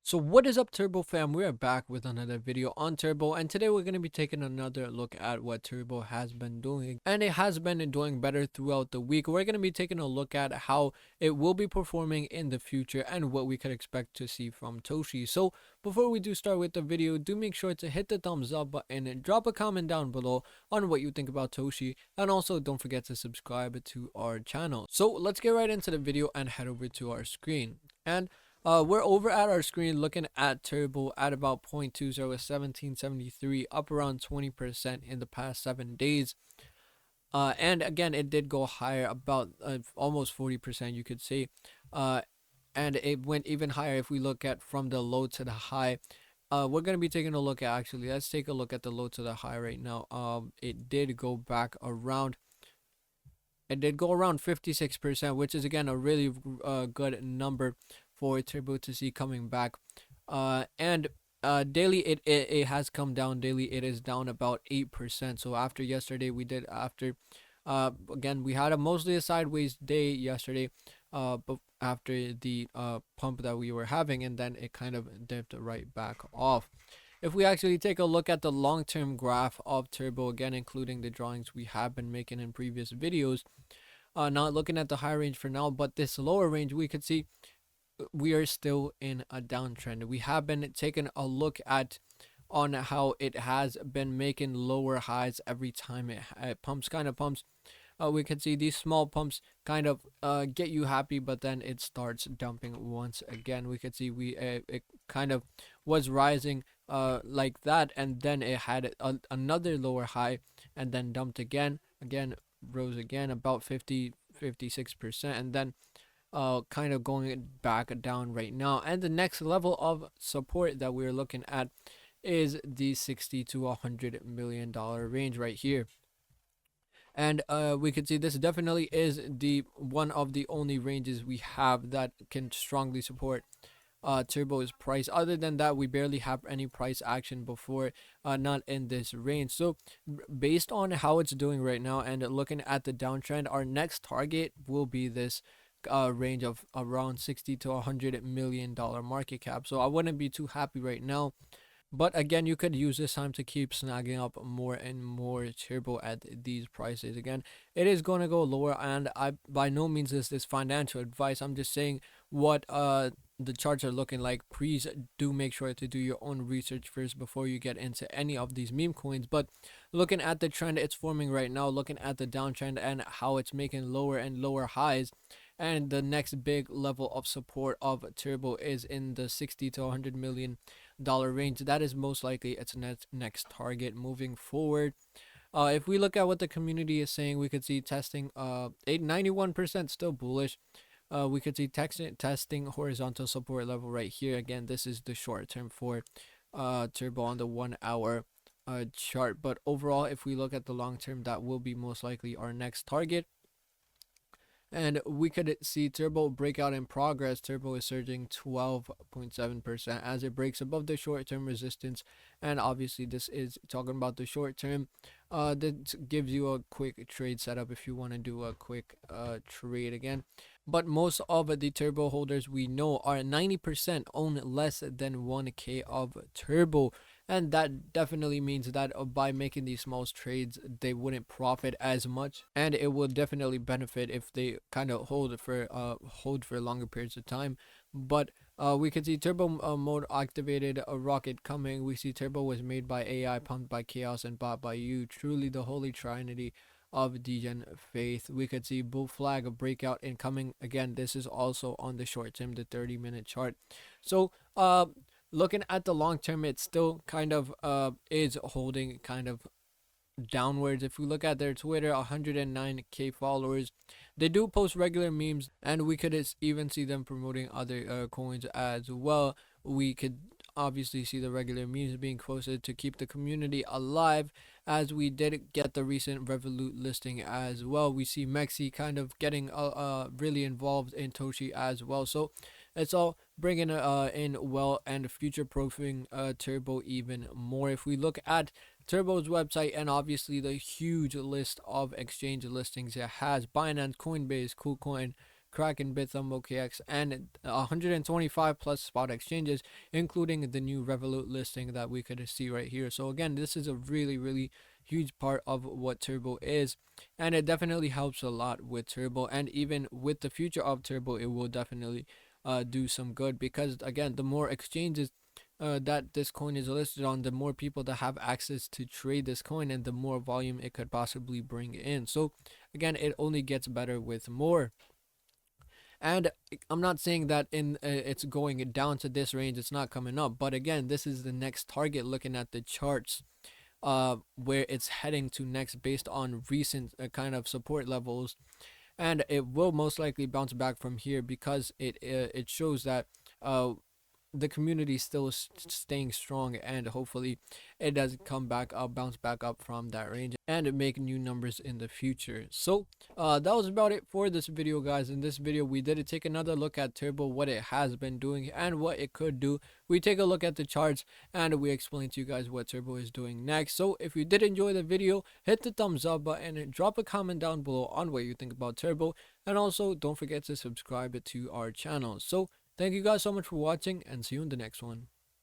So what is up, Turbo fam? We are back with another video on Turbo, and today we're going to be taking another look at what Turbo has been doing, and it has been doing better throughout the week. We're going to be taking a look at how it will be performing in the future and what we could expect to see from Toshi. So before we do start with the video, do make sure to hit the thumbs up button and drop a comment down below on what you think about Toshi, and also don't forget to subscribe to our channel. So let's get right into the video and head over to our screen. And we're over at our screen looking at Turbo at about 0.20 1773, up around 20% in the past 7 days. And again, it did go higher, about almost 40%, you could say. And it went even higher if we look at from the low to the high. We're going to be taking a look at, actually, let's take a look at the low to the high right now. It did go back around. It did go around 56%, which is again a really good number for Turbo to see coming back. And daily it has come down. Daily it is down about 8%. So after yesterday, we did after again we had a mostly a sideways day yesterday, but after the pump that we were having, and then it kind of dipped right back off. If we actually take a look at the long-term graph of Turbo, again including the drawings we have been making in previous videos, not looking at the high range for now, but this lower range, we could see we are still in a downtrend. We have been taking a look at on how it has been making lower highs every time it pumps, kind of pumps. We can see these small pumps kind of get you happy, but then it starts dumping once again. We could see it kind of was rising like that, and then it had another lower high, and then dumped again, rose again about 56%, and then kind of going back down right now. And the next level of support that we're looking at is the 60 to $100 million range right here. And we can see this definitely is the one of the only ranges we have that can strongly support Turbo's price. Other than that, we barely have any price action before, not in this range. So based on how it's doing right now and looking at the downtrend, our next target will be this range of around 60 to $100 million market cap. So I wouldn't be too happy right now. But again, you could use this time to keep snagging up more and more Turbo at these prices. Again, it is going to go lower, and I by no means is this financial advice. I'm just saying what the charts are looking like. Please do make sure to do your own research first before you get into any of these meme coins. But looking at the trend it's forming right now, looking at the downtrend and how it's making lower and lower highs, and the next big level of support of Turbo is in the 60 to $100 million range. That is most likely its next target moving forward. If we look at what the community is saying, we could see testing 91% still bullish. We could see testing horizontal support level right here. Again, this is the short term for Turbo on the 1 hour chart. But overall, if we look at the long term, that will be most likely our next target. And we could see Turbo breakout in progress. Turbo is surging 12.7% as it breaks above the short-term resistance. And obviously this is talking about the short term. That gives you a quick trade setup if you want to do a quick trade again. But most of the Turbo holders we know are 90% own less than 1k of Turbo. And that definitely means that by making these small trades, they wouldn't profit as much, and it will definitely benefit if they kind of hold for longer periods of time. But we can see Turbo mode activated, a rocket coming. We see Turbo was made by AI, pumped by chaos, and bought by you. Truly the holy trinity of degen faith. We could see bull flag, a breakout incoming. Again, this is also on the short term, the 30-minute chart. So looking at the long term, it still kind of is holding kind of downwards. If we look at their Twitter, 109k followers, they do post regular memes, and we could even see them promoting other coins as well. We could obviously see the regular memes being posted to keep the community alive, as we did get the recent Revolut listing as well. We see Mexi kind of getting really involved in Toshi as well. So it's all bringing in well and future proofing Turbo even more. If we look at Turbo's website and obviously the huge list of exchange listings it has: Binance, Coinbase, KuCoin, Kraken, Bithumb, OKX, and 125 plus spot exchanges, including the new Revolut listing that we could see right here. So again, this is a really huge part of what Turbo is, and it definitely helps a lot with Turbo, and even with the future of Turbo, it will definitely do some good, because again, the more exchanges that this coin is listed on, the more people that have access to trade this coin, and the more volume it could possibly bring in. So again, it only gets better with more. And I'm not saying that it's going down to this range, it's not coming up, but again, this is the next target looking at the charts, where it's heading to next based on recent kind of support levels, and it will most likely bounce back from here, because it shows that the community is still staying strong, and hopefully it does come back up, bounce back up from that range, and make new numbers in the future. So that was about it for this video, guys. In this video, we did take another look at Turbo, what it has been doing and what it could do. We take a look at the charts, and we explain to you guys what Turbo is doing next. So if you did enjoy the video, hit the thumbs up button and drop a comment down below on what you think about Turbo, and also don't forget to subscribe to our channel. So thank you guys so much for watching, and see you in the next one.